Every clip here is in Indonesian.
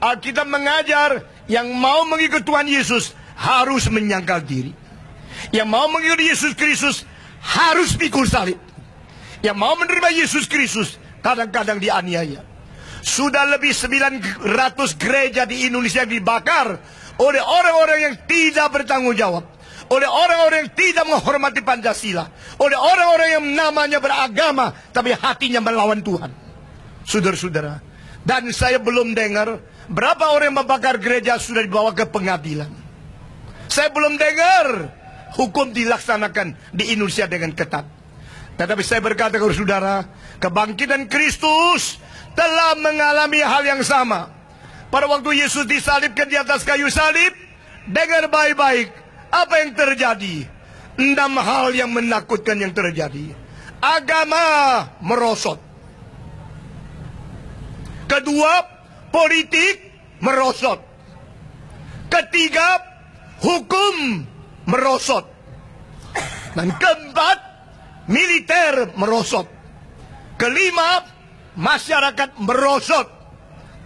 Alkitab mengajar yang mau mengikut Tuhan Yesus harus menyangkal diri. Yang mau mengikut Yesus Kristus harus pikul salib. Yang mau menerima Yesus Kristus kadang-kadang dianiaya. Sudah lebih 900 gereja di Indonesia dibakar oleh orang-orang yang tidak bertanggung jawab, oleh orang-orang yang tidak menghormati Pancasila, oleh orang-orang yang namanya beragama tapi hatinya melawan Tuhan. Saudara-saudara, dan saya belum dengar berapa orang yang membakar gereja sudah dibawa ke pengadilan. Saya belum dengar hukum dilaksanakan di Indonesia dengan ketat. Tetapi saya berkata kepada saudara, kebangkitan Kristus telah mengalami hal yang sama. Pada waktu Yesus disalibkan di atas kayu salib, dengar baik-baik apa yang terjadi. 6 hal yang menakutkan yang terjadi. Agama merosot. Kedua, politik merosot. Ketiga, hukum merosot. Dan keempat, militer merosot. Kelima, masyarakat merosot.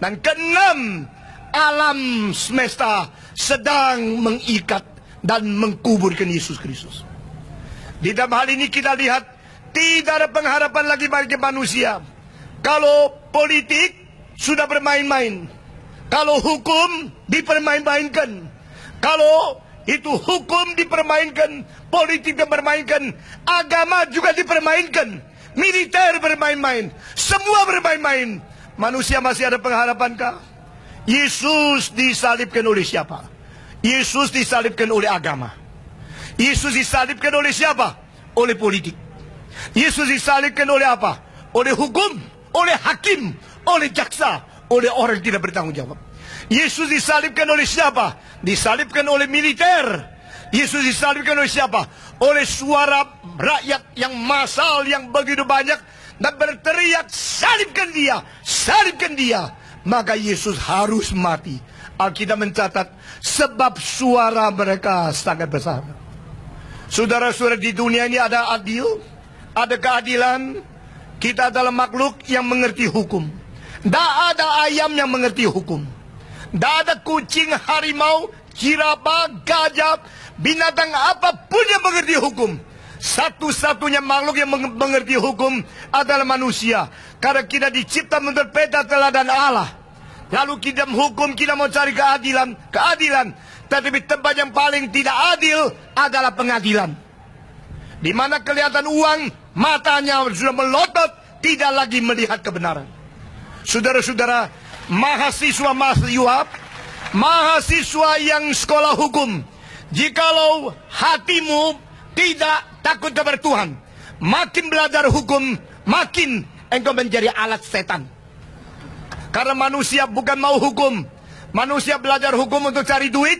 Dan keenam, alam semesta sedang mengikat dan mengkuburkan Yesus Kristus. Di dalam hal ini kita lihat tidak ada pengharapan lagi bagi manusia. Kalau politik sudah bermain-main, kalau hukum dipermain-mainkan, kalau itu hukum dipermainkan, politik dipermainkan, agama juga dipermainkan, militer bermain-main, semua bermain-main. Manusia masih ada pengharapankah? Yesus disalibkan oleh siapa? Yesus disalibkan oleh agama. Yesus disalibkan oleh siapa? Oleh politik. Yesus disalibkan oleh apa? Oleh hukum, oleh hakim, oleh jaksa, oleh orang yang tidak bertanggung jawab. Yesus disalibkan oleh siapa? Disalibkan oleh militer. Yesus disalibkan oleh siapa? Oleh suara rakyat yang massal, yang begitu banyak, dan berteriak, salibkan dia, salibkan dia. Maka Yesus harus mati. Alkitab mencatat, sebab suara mereka sangat besar. Saudara-saudara, di dunia ini ada adil, ada keadilan. Kita adalah makhluk yang mengerti hukum. Tidak ada ayam yang mengerti hukum. Tidak ada kucing, harimau, jirafah, gajah, binatang apapun yang mengerti hukum. Satu-satunya makhluk yang mengerti hukum adalah manusia. Karena kita dicipta menurut peta teladan Allah. Lalu kita hukum, kita mau cari keadilan. Tetapi tempat yang paling tidak adil adalah pengadilan. Di mana kelihatan uang, matanya sudah melotot, tidak lagi melihat kebenaran. Saudara-saudara, mahasiswa yang sekolah hukum, jikalau hatimu tidak takut kepada Tuhan, makin belajar hukum, makin engkau menjadi alat setan. Karena manusia bukan mau hukum. Manusia belajar hukum untuk cari duit.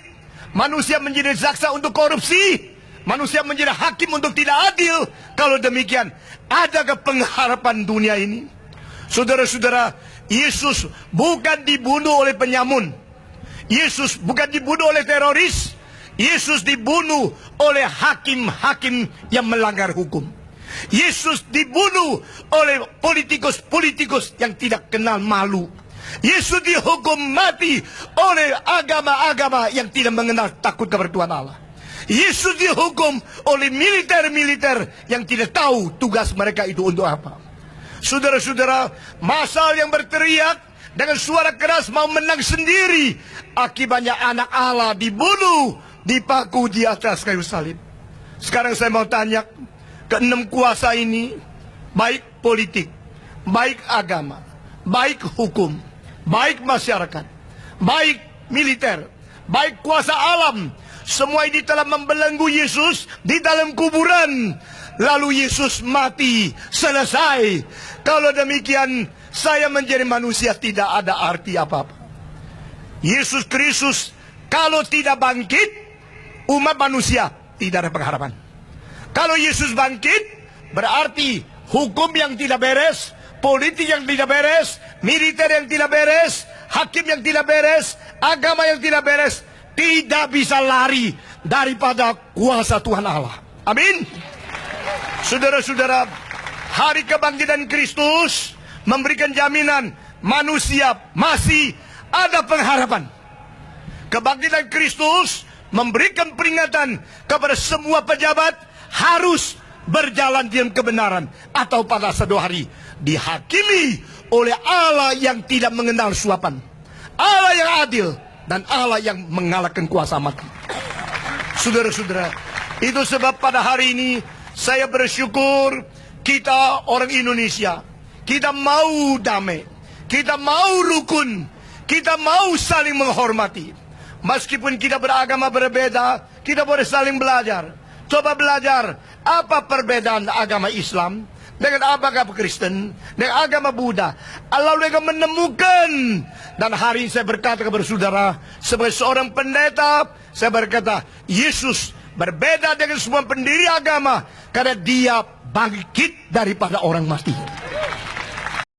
Manusia menjadi jaksa untuk korupsi. Manusia menjadi hakim untuk tidak adil. Kalau demikian, adakah pengharapan dunia ini? Saudara-saudara, Yesus bukan dibunuh oleh penyamun. Yesus bukan dibunuh oleh teroris. Yesus dibunuh oleh hakim-hakim yang melanggar hukum. Yesus dibunuh oleh politikus-politikus yang tidak kenal malu. Yesus dihukum mati oleh agama-agama yang tidak mengenal takut kepada Tuhan Allah. Yesus dihukum oleh militer-militer yang tidak tahu tugas mereka itu untuk apa. Saudara-saudara, massal yang berteriak dengan suara keras mau menang sendiri. Akibatnya anak Allah dibunuh, dipaku di atas kayu salib. Sekarang saya mau tanya, keenam kuasa ini, baik politik, baik agama, baik hukum, baik masyarakat, baik militer, baik kuasa alam, semua ini telah membelenggu Yesus di dalam kuburan. Lalu Yesus mati, selesai. Kalau demikian, saya menjadi manusia tidak ada arti apa-apa. Yesus Kristus kalau tidak bangkit, umat manusia tidak ada pengharapan. Kalau Yesus bangkit, berarti hukum yang tidak beres, politik yang tidak beres, militer yang tidak beres, hakim yang tidak beres, agama yang tidak beres, tidak bisa lari daripada kuasa Tuhan Allah. Amin. Saudara-saudara, hari kebangkitan Kristus memberikan jaminan manusia masih ada pengharapan. Kebangkitan Kristus memberikan peringatan kepada semua pejabat harus berjalan dalam kebenaran, atau pada suatu hari dihakimi oleh Allah yang tidak mengenal suapan, Allah yang adil, dan Allah yang mengalahkan kuasa mati. Saudara-saudara, itu sebab pada hari ini saya bersyukur kita orang Indonesia, kita mau damai, kita mau rukun, kita mau saling menghormati. Meskipun kita beragama berbeda, kita boleh saling belajar. Coba belajar apa perbedaan agama Islam dengan agama Kristen, dengan agama Buddha. Lalu mereka menemukan. Dan hari ini saya berkata kepada saudara, sebagai seorang pendeta, saya berkata, Yesus berbeda dengan semua pendiri agama karena dia bangkit daripada orang mati.